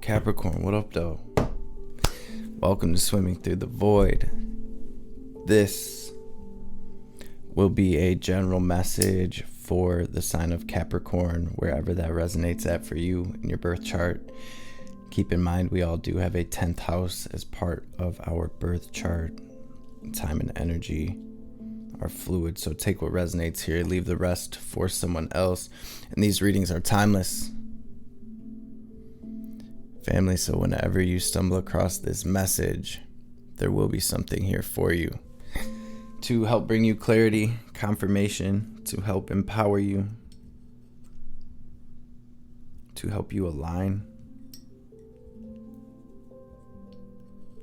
Capricorn, what up though? Welcome to Swimming Through the Void. This will be a general message for the sign of Capricorn, wherever that resonates at for you in your birth chart. Keep in mind, we all do have a 10th house as part of our birth chart. Time and energy are fluid, so take what resonates here, leave the rest for someone else. And these readings are timeless, family, so whenever you stumble across this message, there will be something here for you to help bring you clarity, confirmation, to help empower you, to help you align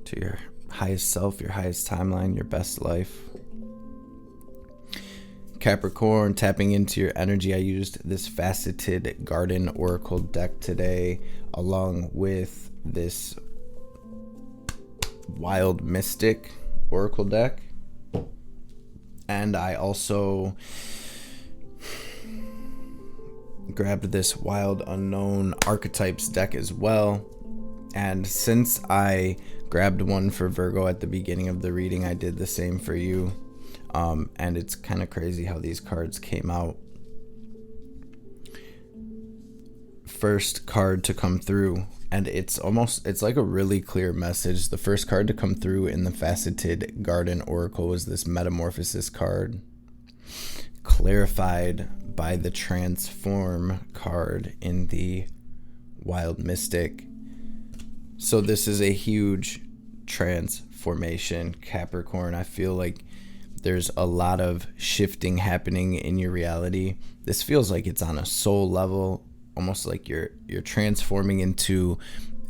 to your highest self, your highest timeline, your best life. Capricorn, tapping into your energy. I used this faceted garden oracle deck today along with this wild mystic oracle deck, and I also grabbed this wild unknown archetypes deck as well. And since I grabbed one for Virgo at the beginning of the reading, I did the same for you. And it's kind of crazy how these cards came out. First card to come through, and it's like a really clear message. The first card to come through in the faceted garden oracle was this metamorphosis card, clarified by the transform card in the wild mystic. So this is a huge transformation, Capricorn. I feel like there's a lot of shifting happening in your reality. This feels like it's on a soul level, almost like you're transforming into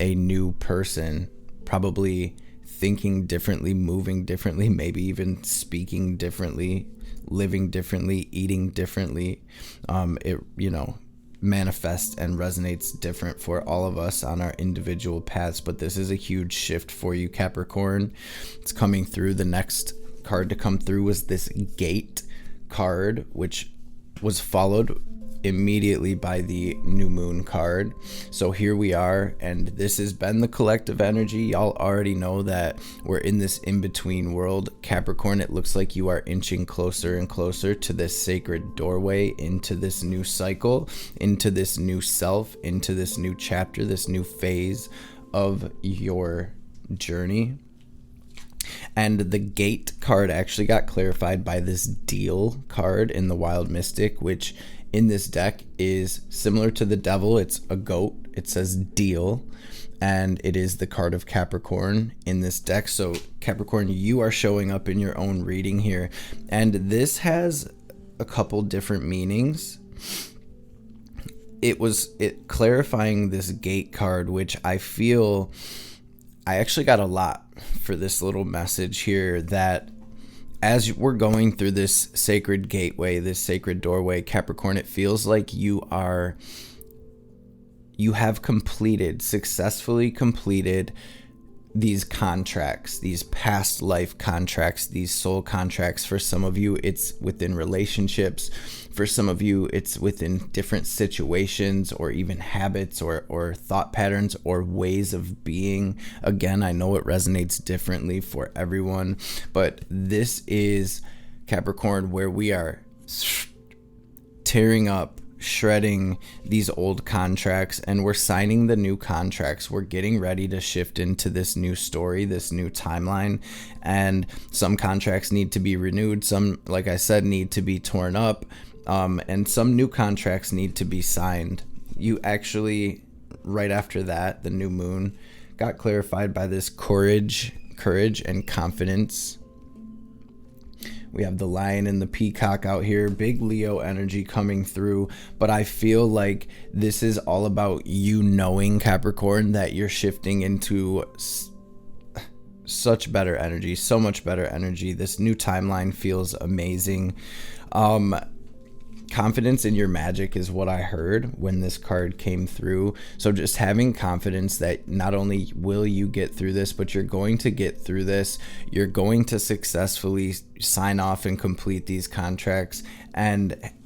a new person, probably thinking differently, moving differently, maybe even speaking differently, living differently, eating differently. It manifests and resonates different for all of us on our individual paths, but this is a huge shift for you, Capricorn. It's coming through. The next card to come through was this gate card, which was followed immediately by the new moon card. So here we are, and this has been the collective energy. Y'all already know that we're in this in-between world. Capricorn, it looks like you are inching closer and closer to this sacred doorway, into this new cycle, into this new self, into this new chapter, this new phase of your journey. And the gate card actually got clarified by this deal card in the wild mystic, which in this deck is similar to the devil. It's a goat. It says deal, and it is the card of Capricorn in this deck. So Capricorn, you are showing up in your own reading here, and this has a couple different meanings. It clarifying this gate card, which I feel I actually got a lot for this little message here, that as we're going through this sacred gateway, this sacred doorway, Capricorn, it feels like you have successfully completed these contracts, these past life contracts, these soul contracts. For some of you, it's within relationships. For some of you, it's within different situations, or even habits, or thought patterns, or ways of being. Again, I know it resonates differently for everyone, but this is Capricorn, where we are tearing up, shredding these old contracts, and we're signing the new contracts. We're getting ready to shift into this new story, this new timeline, and some contracts need to be renewed. Some, like I said, need to be torn up, and some new contracts need to be signed. You actually, right after that, the new moon got clarified by this courage and confidence. We have the lion and the peacock out here, big Leo energy coming through. But I feel like this is all about you knowing, Capricorn, that you're shifting into such better energy, so much better energy. This new timeline feels amazing. Confidence in your magic is what I heard when this card came through. So just having confidence that not only will you get through this, but you're going to get through this. You're going to successfully sign off and complete these contracts. And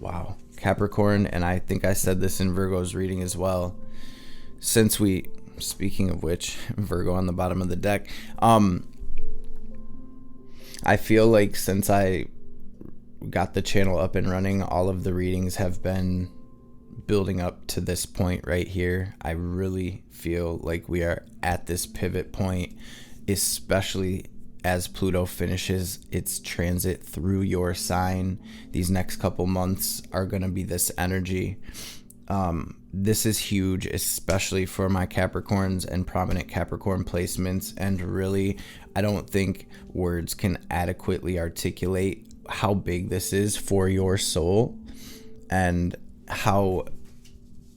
Wow. Capricorn, and I think I said this in Virgo's reading as well. Speaking of which, Virgo on the bottom of the deck, I feel like since I got the channel up and running, all of the readings have been building up to this point right here. I really feel like we are at this pivot point, especially as Pluto finishes its transit through your sign. These next couple months are going to be this energy. This is huge, especially for my Capricorns and prominent Capricorn placements. And really, I don't think words can adequately articulate how big this is for your soul and how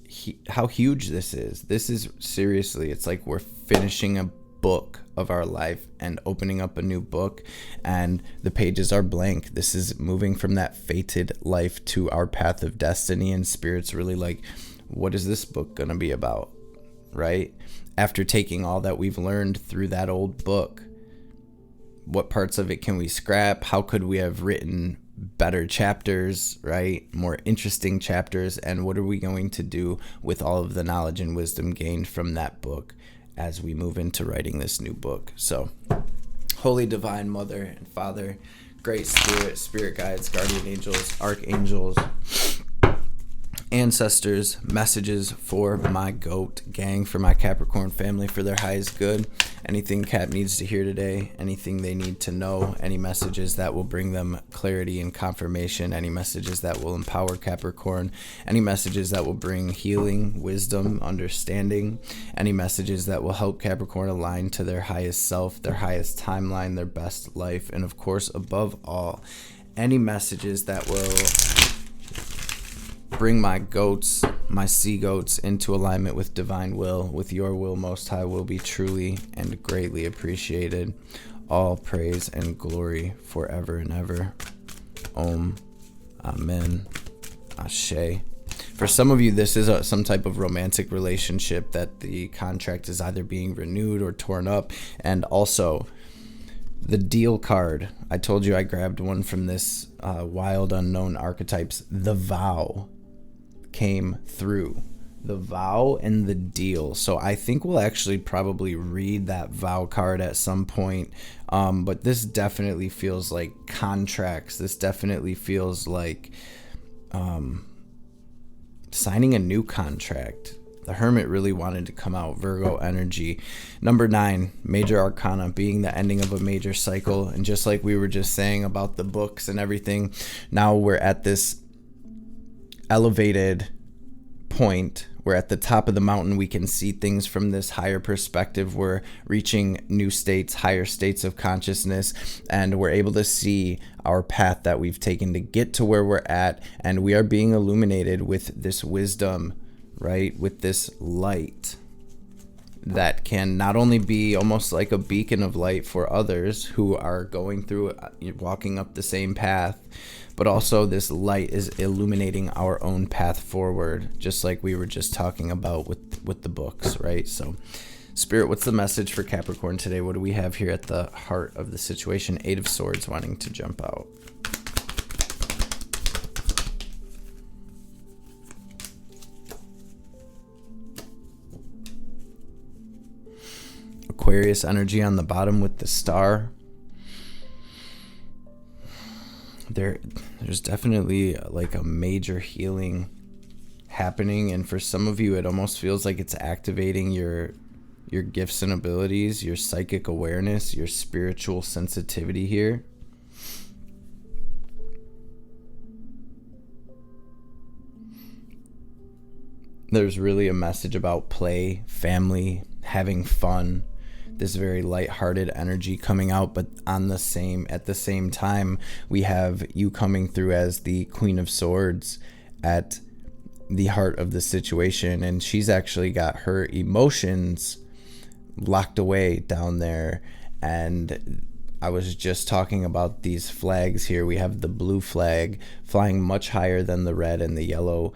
huge this is. This is seriously, it's like we're finishing a book of our life and opening up a new book, and the pages are blank. This is moving from that fated life to our path of destiny, and Spirit's really like, what is this book gonna be about, right? After taking all that we've learned through that old book, what parts of it can we scrap? How could we have written better chapters, right? More interesting chapters. And what are we going to do with all of the knowledge and wisdom gained from that book as we move into writing this new book? So, Holy Divine Mother and Father, Great Spirit, Spirit Guides, Guardian Angels, Archangels, ancestors, messages for my goat gang, for my Capricorn family, for their highest good. Anything Cap needs to hear today, anything they need to know, any messages that will bring them clarity and confirmation, any messages that will empower Capricorn, any messages that will bring healing, wisdom, understanding, any messages that will help Capricorn align to their highest self, their highest timeline, their best life, and of course, above all, any messages that will bring my goats, my sea goats, into alignment with divine will, with your will, Most High, will be truly and greatly appreciated. All praise and glory forever and ever. Om. Amen. Ashe. For some of you, this is some type of romantic relationship that the contract is either being renewed or torn up. And also, the deal card. I told you I grabbed one from this Wild Unknown Archetypes. The vow came through. The vow and the deal. So I think we'll actually probably read that vow card at some point. But this definitely feels like contracts. This definitely feels like signing a new contract. The Hermit really wanted to come out. Virgo energy. Number 9, Major Arcana, being the ending of a major cycle. And just like we were just saying about the books and everything, now we're at this elevated point. We're at the top of the mountain. We can see things from this higher perspective. We're reaching new states, higher states of consciousness, and we're able to see our path that we've taken to get to where we're at. And we are being illuminated with this wisdom, right? With this light that can not only be almost like a beacon of light for others who are going through, walking up the same path, but also this light is illuminating our own path forward, just like we were just talking about with the books, right? So, Spirit, what's the message for Capricorn today? What do we have here at the heart of the situation? 8 of Swords wanting to jump out. Aquarius energy on the bottom with the star. There's definitely like a major healing happening, and for some of you it almost feels like it's activating your gifts and abilities, your psychic awareness, your spiritual sensitivity here. There's really a message about play, family, having fun. This very lighthearted energy coming out, but at the same time, we have you coming through as the Queen of Swords at the heart of the situation, and she's actually got her emotions locked away down there. And I was just talking about these flags here. We have the blue flag flying much higher than the red and the yellow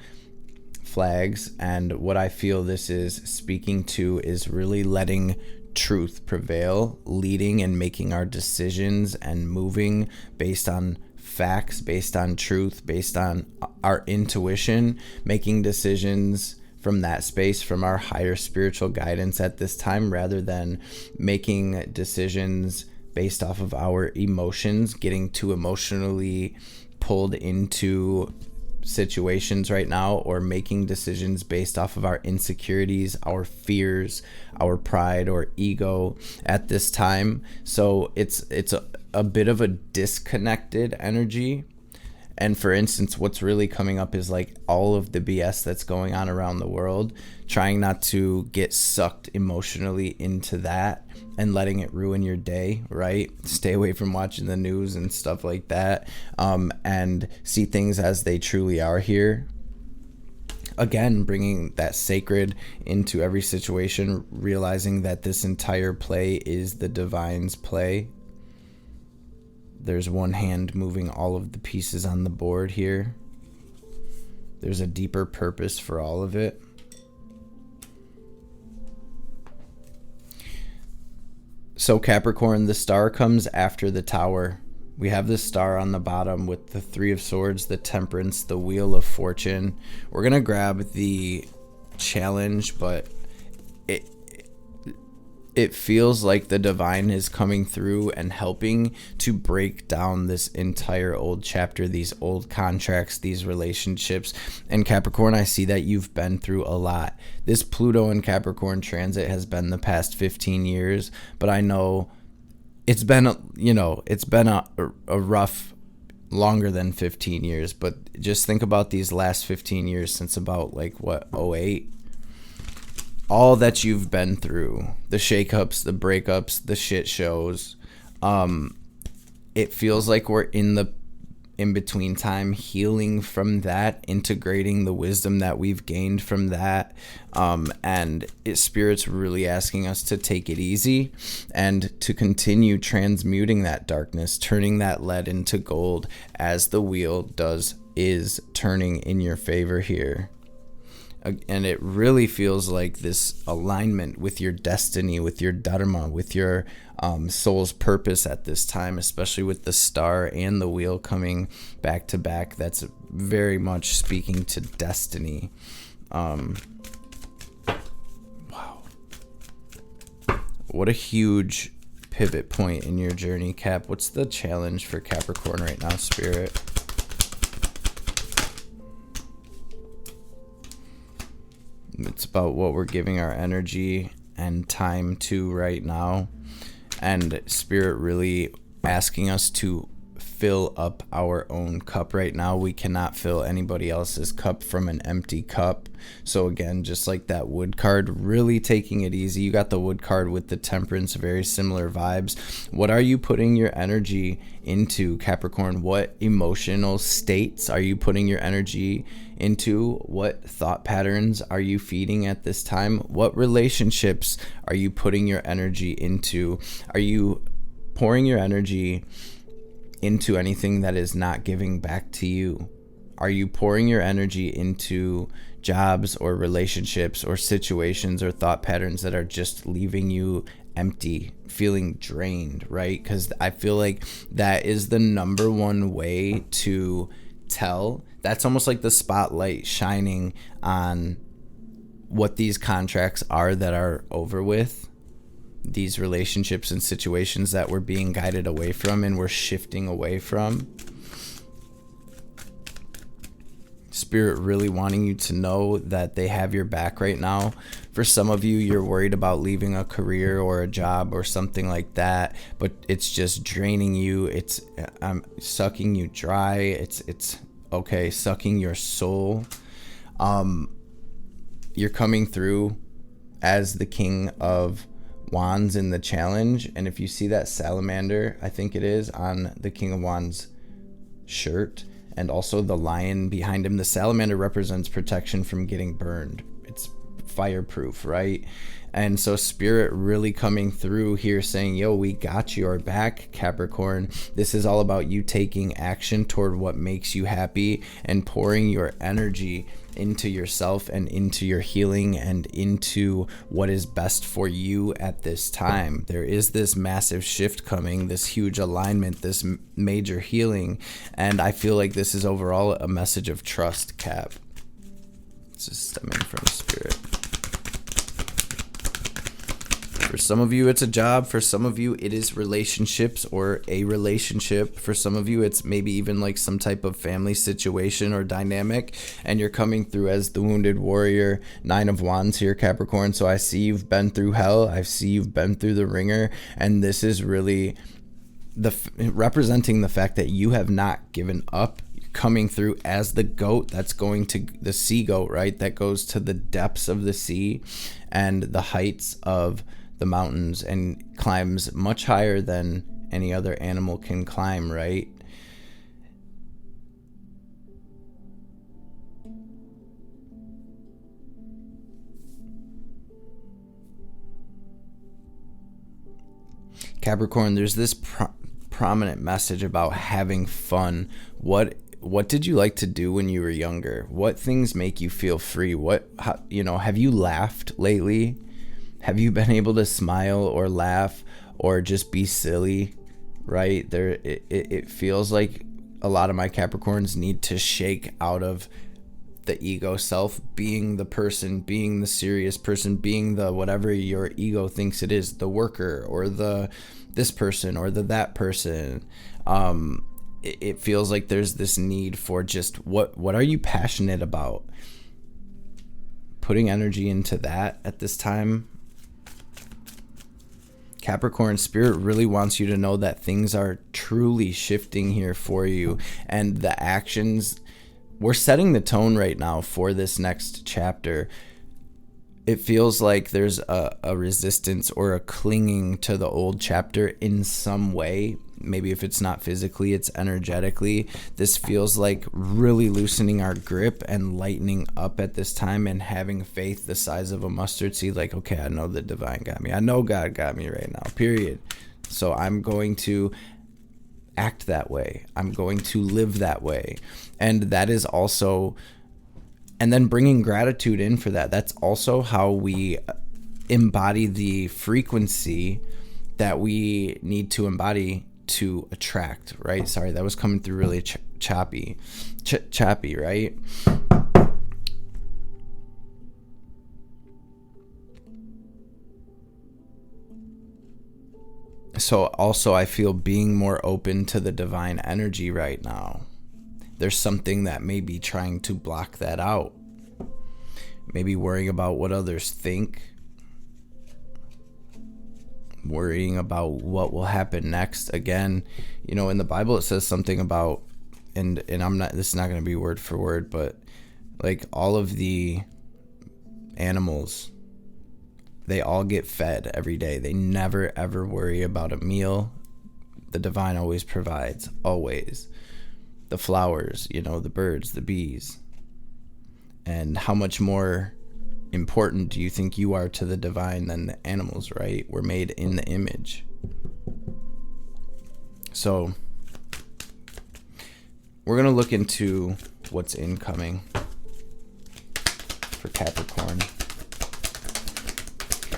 flags, and what I feel this is speaking to is really letting truth prevail, leading and making our decisions and moving based on facts, based on truth, based on our intuition, making decisions from that space, from our higher spiritual guidance at this time, rather than making decisions based off of our emotions, getting too emotionally pulled into situations right now, or making decisions based off of our insecurities, our fears, our pride or ego at this time. So it's a bit of a disconnected energy. And for instance, what's really coming up is like all of the BS that's going on around the world, trying not to get sucked emotionally into that and letting it ruin your day, right? Stay away from watching the news and stuff like that, and see things as they truly are here. Again, bringing that sacred into every situation, realizing that this entire play is the divine's play. There's one hand moving all of the pieces on the board here. There's a deeper purpose for all of it. So Capricorn, the star comes after the tower. We have the star on the bottom with the 3 of Swords, the Temperance, the Wheel of Fortune. We're going to grab the challenge, but it feels like the divine is coming through and helping to break down this entire old chapter, these old contracts, these relationships. And Capricorn, I see that you've been through a lot. This Pluto and Capricorn transit has been the past 15 years, but I know it's been a rough, longer than 15 years. But just think about these last 15 years since about like what, 08? All that you've been through, the shakeups, the breakups, the shit shows. It feels like we're in the in-between time, healing from that, integrating the wisdom that we've gained from that. And Spirit's really asking us to take it easy and to continue transmuting that darkness, turning that lead into gold as the wheel is turning in your favor here. And it really feels like this alignment with your destiny, with your dharma, with your soul's purpose at this time, especially with the star and the wheel coming back to back. That's very much speaking to destiny. Wow. What a huge pivot point in your journey, Cap. What's the challenge for Capricorn right now, Spirit? It's about what we're giving our energy and time to right now. And Spirit really asking us to fill up our own cup right now. We cannot fill anybody else's cup from an empty cup. So again, just like that Wood card, really taking it easy. You got the Wood card with the Temperance, very similar vibes. What are you putting your energy into, Capricorn? What emotional states are you putting your energy into? What thought patterns are you feeding at this time? What relationships are you putting your energy into? Are you pouring your energy into anything that is not giving back to you? Are you pouring your energy into jobs or relationships or situations or thought patterns that are just leaving you empty, feeling drained, right? Because I feel like that is the number one way to tell. That's almost like the spotlight shining on what these contracts are that are over with, these relationships and situations that we're being guided away from and we're shifting away from. Spirit really wanting you to know that they have your back right now. For some of you, you're worried about leaving a career or a job or something like that, but it's just draining you. It's sucking you dry. It's okay, sucking your soul. You're coming through as the King of Wands in the challenge, and if you see that salamander, I think it is, on the King of Wands shirt, and also the lion behind him, the salamander represents protection from getting burned. It's fireproof, right? And so Spirit really coming through here saying, yo, we got your back, Capricorn. This is all about you taking action toward what makes you happy and pouring your energy into yourself and into your healing and into what is best for you at this time. There is this massive shift coming, this huge alignment, this major healing. And I feel like this is overall a message of trust, Cap. This is stemming from Spirit. For some of you, it's a job. For some of you, it is relationships or a relationship. For some of you, it's maybe even like some type of family situation or dynamic. And you're coming through as the wounded warrior, 9 of Wands here, Capricorn. So I see you've been through hell. I see you've been through the ringer. And this is really representing the fact that you have not given up. Coming through as the goat that's going to the sea goat, right? That goes to the depths of the sea and the heights of the mountains and climbs much higher than any other animal can climb, right? Capricorn, there's this prominent message about having fun. What did you like to do when you were younger? What things make you feel free? Have you laughed lately? Have you been able to smile or laugh or just be silly, right? It feels like a lot of my Capricorns need to shake out of the ego self, being the person, being the serious person, being the whatever your ego thinks it is, the worker or this person or that person. It feels like there's this need for just what are you passionate about? Putting energy into that at this time. Capricorn, Spirit really wants you to know that things are truly shifting here for you, and the actions, we're setting the tone right now for this next chapter. It feels like there's a resistance or a clinging to the old chapter in some way. Maybe if it's not physically, it's energetically. This feels like really loosening our grip and lightening up at this time and having faith the size of a mustard seed. Like, okay, I know the divine got me. I know God got me right now, period. So I'm going to act that way. I'm going to live that way. And that is also... And then bringing gratitude in for that. That's also how we embody the frequency that we need to embody to attract, right? Sorry, that was coming through really choppy, right? So also I feel being more open to the divine energy right now. There's something that may be trying to block that out. Maybe worrying about what others think. Worrying about what will happen next. Again, in the Bible it says something about, and this is not going to be word for word, but like all of the animals, they all get fed every day. They never ever worry about a meal. The divine always provides, always. The flowers, the birds, the bees. And how much more important do you think you are to the divine than the animals, right? We're made in the image. So we're going to look into what's incoming for Capricorn.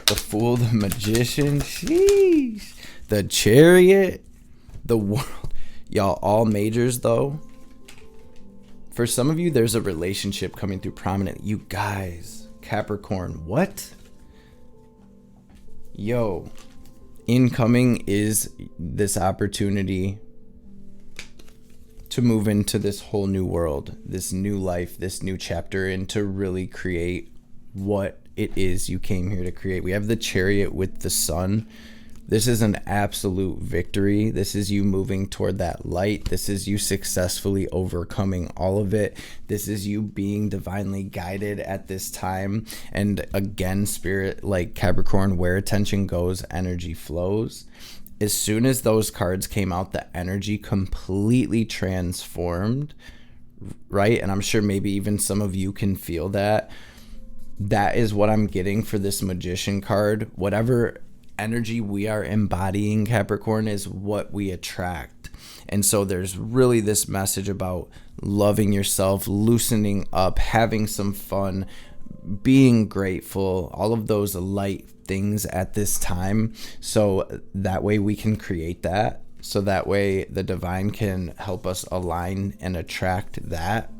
The Fool, the Magician, sheesh. The Chariot, the World. Y'all, all majors though. For some of you, there's a relationship coming through prominent. You guys, Capricorn, what? Yo, incoming is this opportunity to move into this whole new world, this new life, this new chapter, and to really create what it is you came here to create. We have the Chariot with the sun. This is an absolute victory. This is you moving toward that light. This is you successfully overcoming all of it. This is you being divinely guided at this time. And again, Spirit, like Capricorn, where attention goes, energy flows. As soon as those cards came out, the energy completely transformed, right? And I'm sure maybe even some of you can feel that. that is what I'm getting for this Magician card. Whatever energy we are embodying, Capricorn, is what we attract. And so there's really this message about loving yourself, loosening up, having some fun, being grateful, all of those light things at this time. So that way we can create that. So that way the divine can help us align and attract that.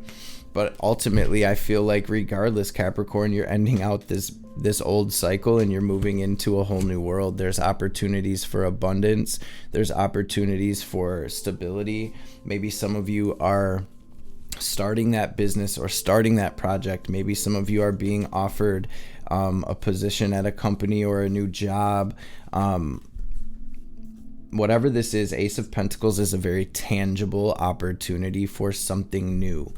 But ultimately, I feel like regardless, Capricorn, you're ending out this old cycle and you're moving into a whole new world. There's opportunities for abundance. There's opportunities for stability. Maybe some of you are starting that business or starting that project. Maybe some of you are being offered a position at a company or a new job. Whatever this is, Ace of Pentacles is a very tangible opportunity for something new.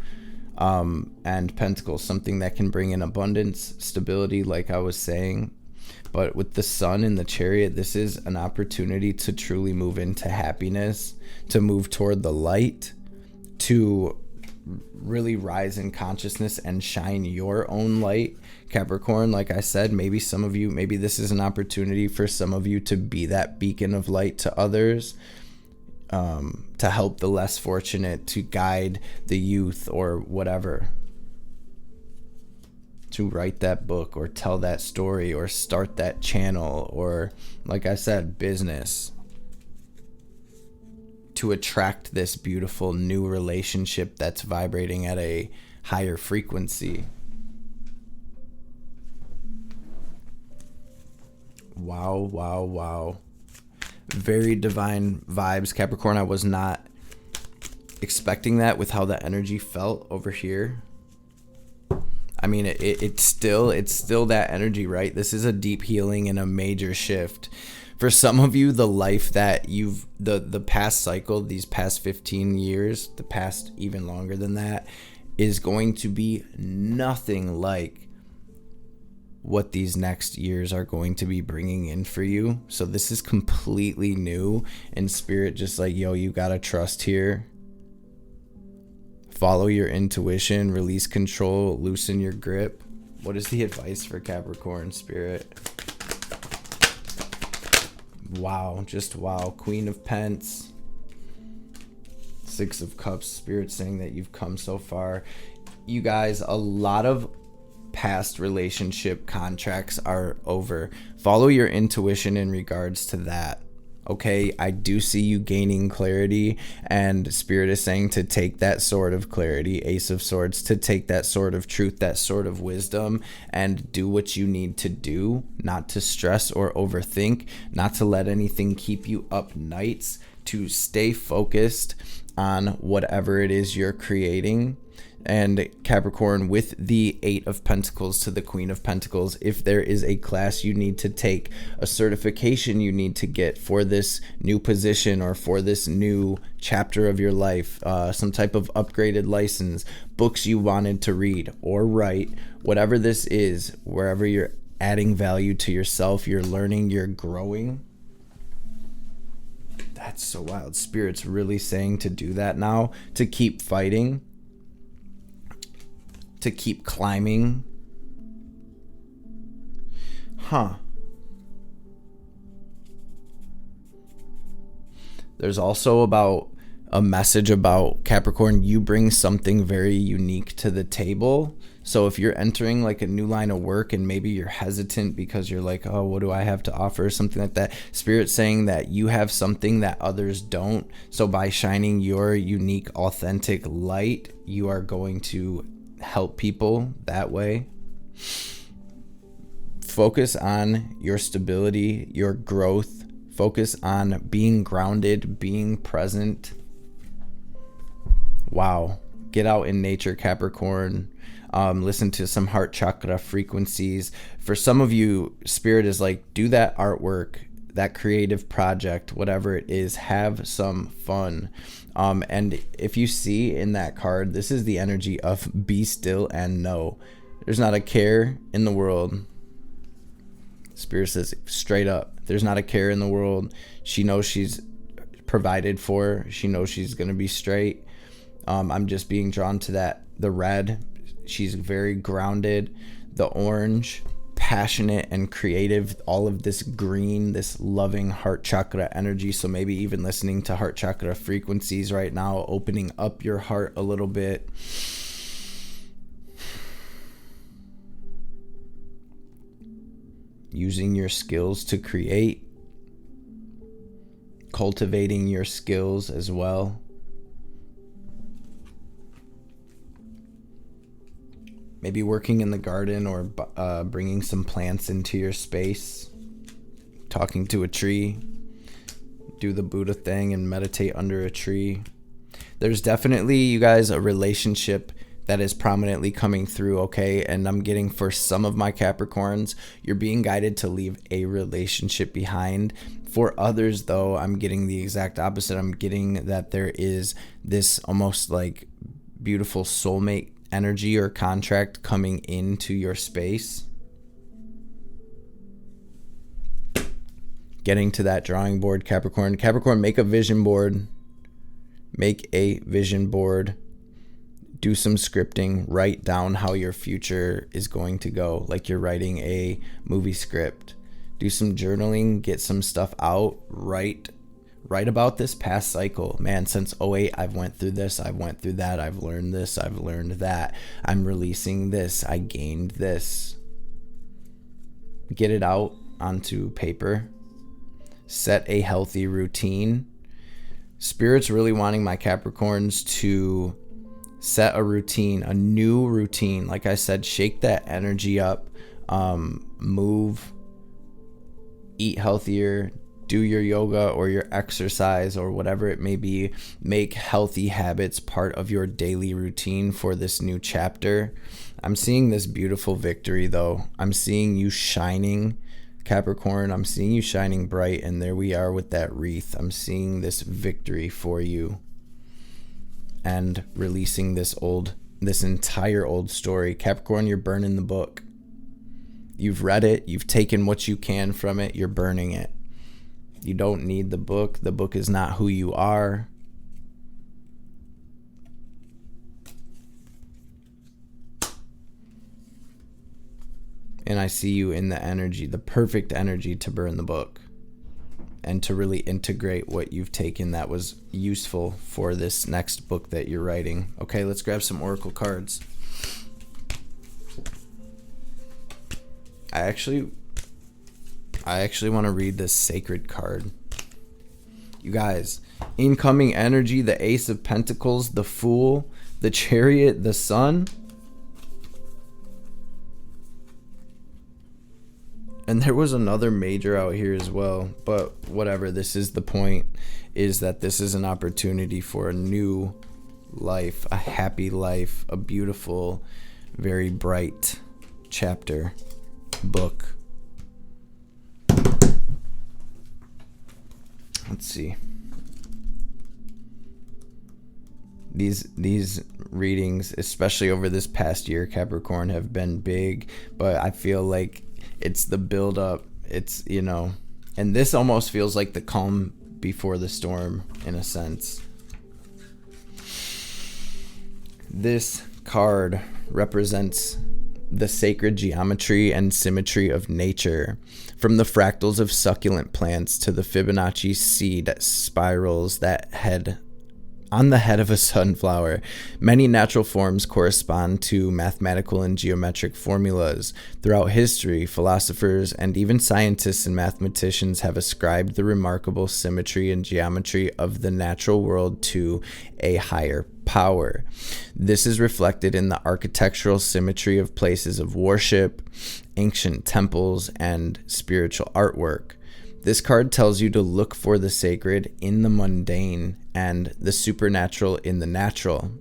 And Pentacles, something that can bring in abundance, stability, like I was saying. But with the Sun in the Chariot, this is an opportunity to truly move into happiness, to move toward the light, to really rise in consciousness and shine your own light. Capricorn, like I said, maybe some of you, maybe this is an opportunity for some of you to be that beacon of light to others. To help the less fortunate, to guide the youth or whatever, to write that book or tell that story or start that channel or, like I said, business, to attract this beautiful new relationship that's vibrating at a higher frequency. Wow, wow, wow. Very divine vibes, Capricorn. I was not expecting that with how the energy felt over here. I mean, it's still that energy, right? This is a deep healing and a major shift. For some of you, the life that the past cycle, these past 15 years, the past even longer than that, is going to be nothing like what these next years are going to be bringing in for you. So this is completely new, and Spirit just like, yo, you gotta trust here. Follow your intuition, release control, loosen your grip. What is the advice for Capricorn, Spirit? Wow, just wow. Queen of Pents, Six of Cups, Spirit saying that you've come so far. You guys, a lot of past relationship contracts are over. Follow your intuition in regards to that. Okay, I do see you gaining clarity, and Spirit is saying to take that sword of clarity, Ace of Swords, to take that sword of truth, that sword of wisdom, and do what you need to do, not to stress or overthink, not to let anything keep you up nights, to stay focused on whatever it is you're creating. And Capricorn, with the Eight of Pentacles to the Queen of Pentacles, if there is a class you need to take, a certification you need to get for this new position or for this new chapter of your life, some type of upgraded license, books you wanted to read or write, whatever this is, wherever you're adding value to yourself, you're learning, you're growing. That's so wild. Spirit's really saying to do that now, to keep fighting, to keep climbing. There's also about a message about Capricorn, you bring something very unique to the table. So if you're entering like a new line of work and maybe you're hesitant because you're like, oh, what do I have to offer, or something like that, Spirit's saying that you have something that others don't. So by shining your unique, authentic light, you are going to help people that way. Focus on your stability, your growth. Focus on being grounded, being present. Wow. Get out in nature, Capricorn. Listen to some heart chakra frequencies. For some of you, Spirit is like, do that artwork, that creative project, whatever it is, have some fun. And if you see in that card, this is the energy of be still and know. There's not a care in the world. Spirit says straight up, there's not a care in the world. She knows she's provided for. She knows she's going to be straight. I'm just being drawn to that, the red. She's very grounded. the orange, passionate and creative, all of this green, this loving heart chakra energy. So maybe even listening to heart chakra frequencies right now, opening up your heart a little bit. Using your skills to create, cultivating your skills as well. Maybe working in the garden or bringing some plants into your space, talking to a tree, do the Buddha thing and meditate under a tree. There's definitely, you guys, a relationship that is prominently coming through, okay? And I'm getting, for some of my Capricorns, you're being guided to leave a relationship behind. For others, though, I'm getting the exact opposite. I'm getting that there is this almost like beautiful soulmate energy or contract coming into your space. Getting to that drawing board, Capricorn. Capricorn, make a vision board. Make a vision board. Do some scripting. Write down how your future is going to go, like you're writing a movie script. Do some journaling. Get some stuff out. Write about this past cycle. Man, since '08, I've went through this, I've went through that, I've learned this, I've learned that. I'm releasing this, I gained this. Get it out onto paper. Set a healthy routine. Spirit's really wanting my Capricorns to set a routine, a new routine. Like I said, shake that energy up, move, eat healthier, do your yoga or your exercise or whatever it may be. Make healthy habits part of your daily routine for this new chapter. I'm seeing this beautiful victory, though. I'm seeing you shining, Capricorn. I'm seeing you shining bright, and there we are with that wreath. I'm seeing this victory for you and releasing this entire old story. Capricorn, you're burning the book. You've read it. You've taken what you can from it. You're burning it. You don't need the book. The book is not who you are. And I see you in the energy, the perfect energy to burn the book and to really integrate what you've taken that was useful for this next book that you're writing. Okay, let's grab some oracle cards. I actually want to read this sacred card. You guys, incoming energy, the Ace of Pentacles, the Fool, the Chariot, the Sun. And there was another major out here as well, but whatever. This is the point, is that this is an opportunity for a new life, a happy life, a beautiful, very bright chapter, book. Let's see. These readings, especially over this past year, Capricorn, have been big, but I feel like it's the build up. It's, and this almost feels like the calm before the storm in a sense. This card represents the sacred geometry and symmetry of nature, from the fractals of succulent plants to the Fibonacci seed spirals that head on the head of a sunflower. Many natural forms correspond to mathematical and geometric formulas. Throughout history, philosophers and even scientists and mathematicians have ascribed the remarkable symmetry and geometry of the natural world to a higher power. This is reflected in the architectural symmetry of places of worship, ancient temples, and spiritual artwork. This card tells you to look for the sacred in the mundane and the supernatural in the natural.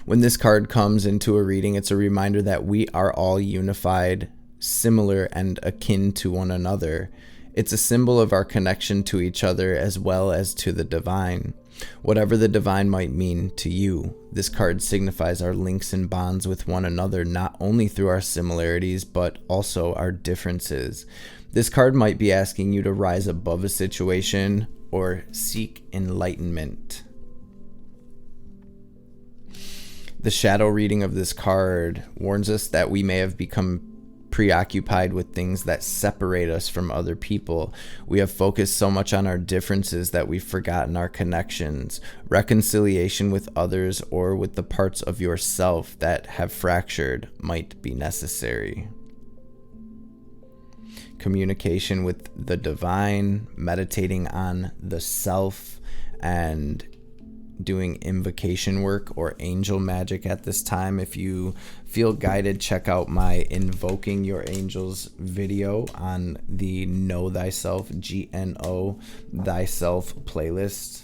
When this card comes into a reading, it's a reminder that we are all unified, similar, and akin to one another. It's a symbol of our connection to each other as well as to the divine. Whatever the divine might mean to you, this card signifies our links and bonds with one another, not only through our similarities, but also our differences. This card might be asking you to rise above a situation or seek enlightenment. The shadow reading of this card warns us that we may have become preoccupied with things that separate us from other people. We have focused so much on our differences that we've forgotten our connections. Reconciliation with others or with the parts of yourself that have fractured might be necessary. Communication with the divine, meditating on the self, and doing invocation work or angel magic at this time. If you feel guided, check out my Invoking Your Angels video on the Know Thyself, GNO Thyself playlist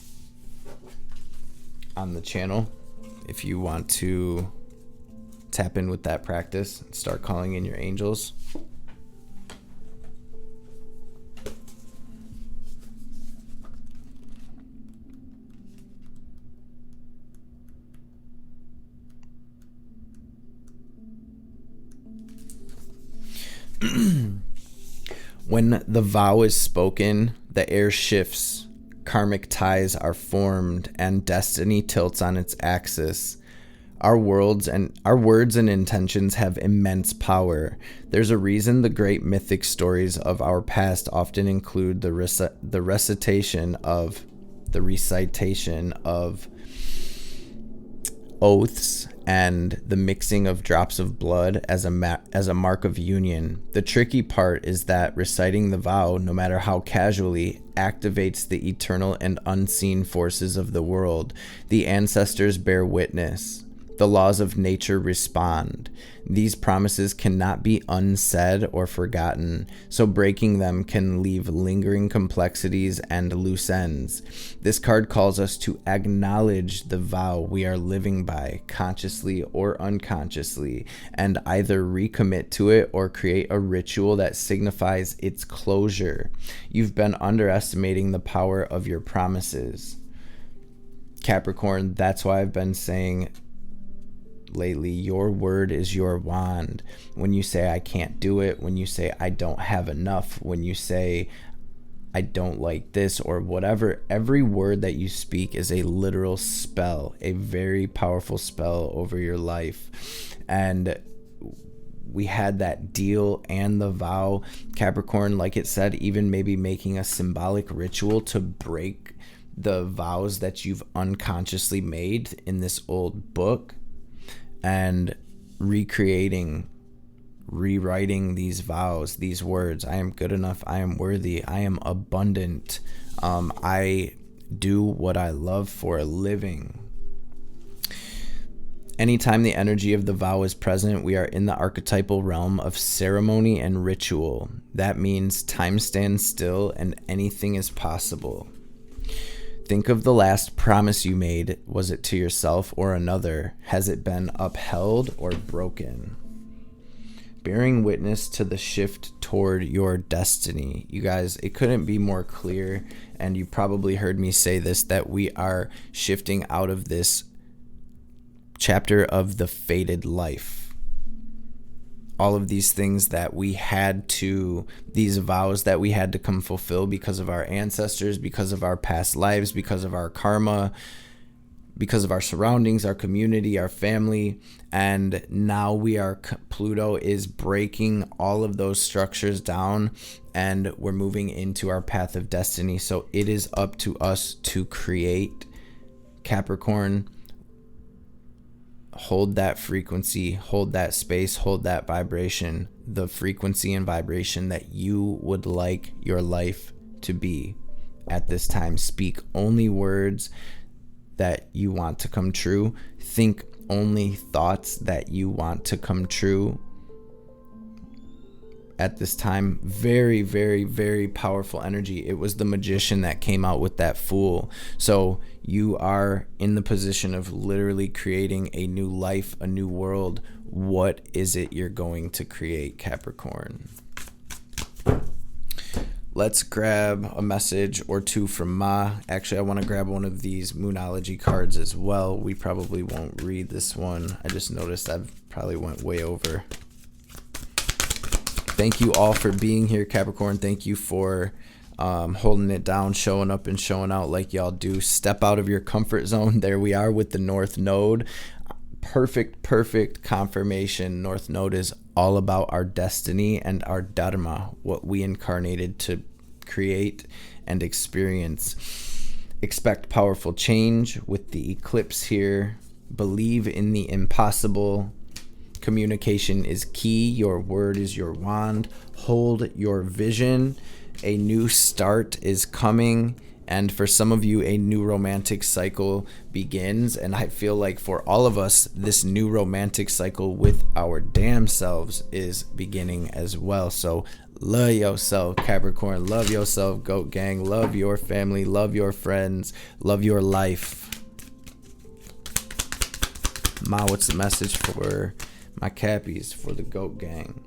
on the channel. If you want to tap in with that practice and start calling in your angels. When the vow is spoken, the air shifts, karmic ties are formed, and destiny tilts on its axis. Our words and intentions have immense power. There's a reason the great mythic stories of our past often include the recitation of oaths and the mixing of drops of blood as a mark of union. The tricky part is that reciting the vow, no matter how casually, activates the eternal and unseen forces of the world. The ancestors bear witness. The laws of nature respond. These promises cannot be unsaid or forgotten, so breaking them can leave lingering complexities and loose ends. This card calls us to acknowledge the vow we are living by, consciously or unconsciously, and either recommit to it or create a ritual that signifies its closure. You've been underestimating the power of your promises. Capricorn, that's why I've been saying lately, your word is your wand. When you say I can't do it, when you say I don't have enough, when you say I don't like this or whatever, every word that you speak is a literal spell, a very powerful spell over your life. And we had that deal and the vow. Capricorn, like it said, even maybe making a symbolic ritual to break the vows that you've unconsciously made in this old book, and rewriting these vows, these words. I am good enough. I am worthy. I am abundant. I do what I love for a living. Anytime the energy of the vow is present, we are in the archetypal realm of ceremony and ritual. That means time stands still and anything is possible. Think of the last promise you made. Was it to yourself or another? Has it been upheld or broken? Bearing witness to the shift toward your destiny. You guys, it couldn't be more clear, and you probably heard me say this, that we are shifting out of this chapter of the fated life. All of these things that we had to, these vows that we had to come fulfill because of our ancestors, because of our past lives, because of our karma, because of our surroundings, our community, our family. And now Pluto is breaking all of those structures down, and we're moving into our path of destiny. So it is up to us to create. Capricorn, hold that frequency, hold that space, hold that vibration, the frequency and vibration that you would like your life to be at this time. Speak only words that you want to come true. Think only thoughts that you want to come true at this time. Very, very, very powerful energy. It was the magician that came out with that Fool. So you are in the position of literally creating a new life, a new world. What is it you're going to create, Capricorn? Let's grab a message or two from Ma. Actually, I want to grab one of these Moonology cards as well. We probably won't read this one. I just noticed I probably went way over. Thank you all for being here, Capricorn. Thank you for holding it down, showing up and showing out like y'all do. Step out of your comfort zone. There we are with the North Node. perfect confirmation. North Node is all about our destiny and our dharma, what we incarnated to create and experience. Expect powerful change with the eclipse here. Believe in the impossible. Communication is key. Your word is your wand. Hold your vision. A new start is coming. And for some of you, a new romantic cycle begins. And I feel like for all of us, this new romantic cycle with our damn selves is beginning as well. So love yourself, Capricorn. Love yourself, Goat Gang. Love your family. Love your friends. Love your life. Ma, what's the message for my Cappies, for the Goat Gang?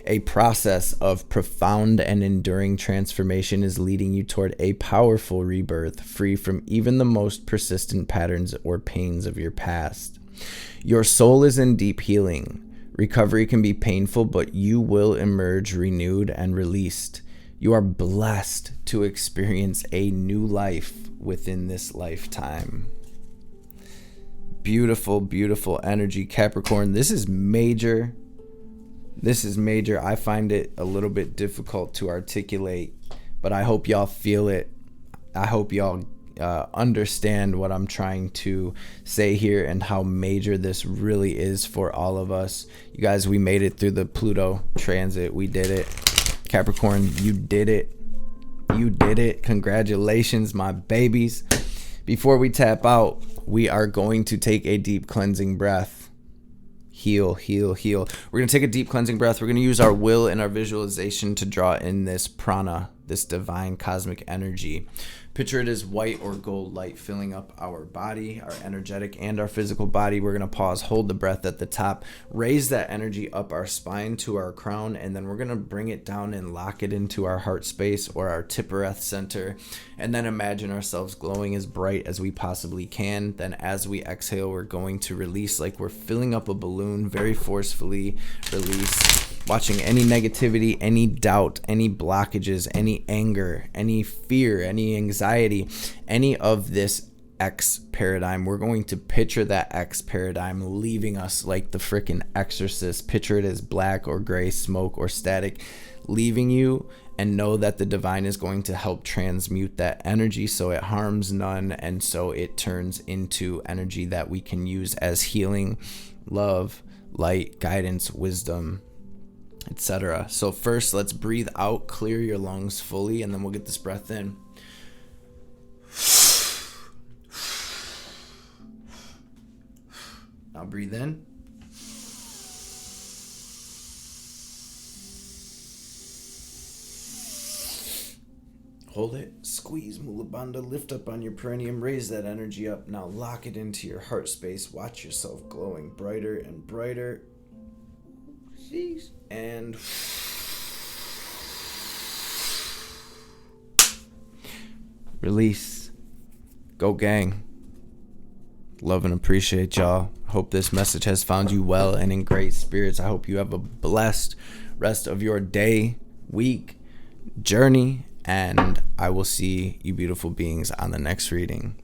A process of profound and enduring transformation is leading you toward a powerful rebirth, free from even the most persistent patterns or pains of your past. Your soul is in deep healing. Recovery can be painful, but you will emerge renewed and released. You are blessed to experience a new life within this lifetime. Beautiful, beautiful energy, Capricorn. This is major. This is major. I find it a little bit difficult to articulate, but I hope y'all feel it. I hope y'all understand what I'm trying to say here and how major this really is for all of us. You guys, we made it through the Pluto transit. We did it. Capricorn, you did it. You did it. Congratulations, my babies. Before we tap out, we are going to take a deep cleansing breath. Heal, heal, heal. We're going to take a deep cleansing breath. We're going to use our will and our visualization to draw in this prana, this divine cosmic energy. Picture it as white or gold light filling up our body, our energetic and our physical body. We're going to pause, hold the breath at the top, raise that energy up our spine to our crown, and then we're going to bring it down and lock it into our heart space or our Tippereth center, and then imagine ourselves glowing as bright as we possibly can. Then as we exhale, we're going to release like we're filling up a balloon, very forcefully release. Watching any negativity, any doubt, any blockages, any anger, any fear, any anxiety, any of this X paradigm. We're going to picture that X paradigm leaving us like the freaking exorcist. Picture it as black or gray smoke or static leaving you, and know that the divine is going to help transmute that energy so it harms none, and so it turns into energy that we can use as healing, love, light, guidance, wisdom, etc. So first, let's breathe out, clear your lungs fully, and then we'll get this breath in. Now breathe in. Hold it, squeeze Mula Bandha, lift up on your perineum, raise that energy up. Now lock it into your heart space. Watch yourself glowing brighter and brighter. And release. Go gang. Love and appreciate y'all. Hope this message has found you well and in great spirits. I hope you have a blessed rest of your day, week, journey, and I will see you beautiful beings on the next reading.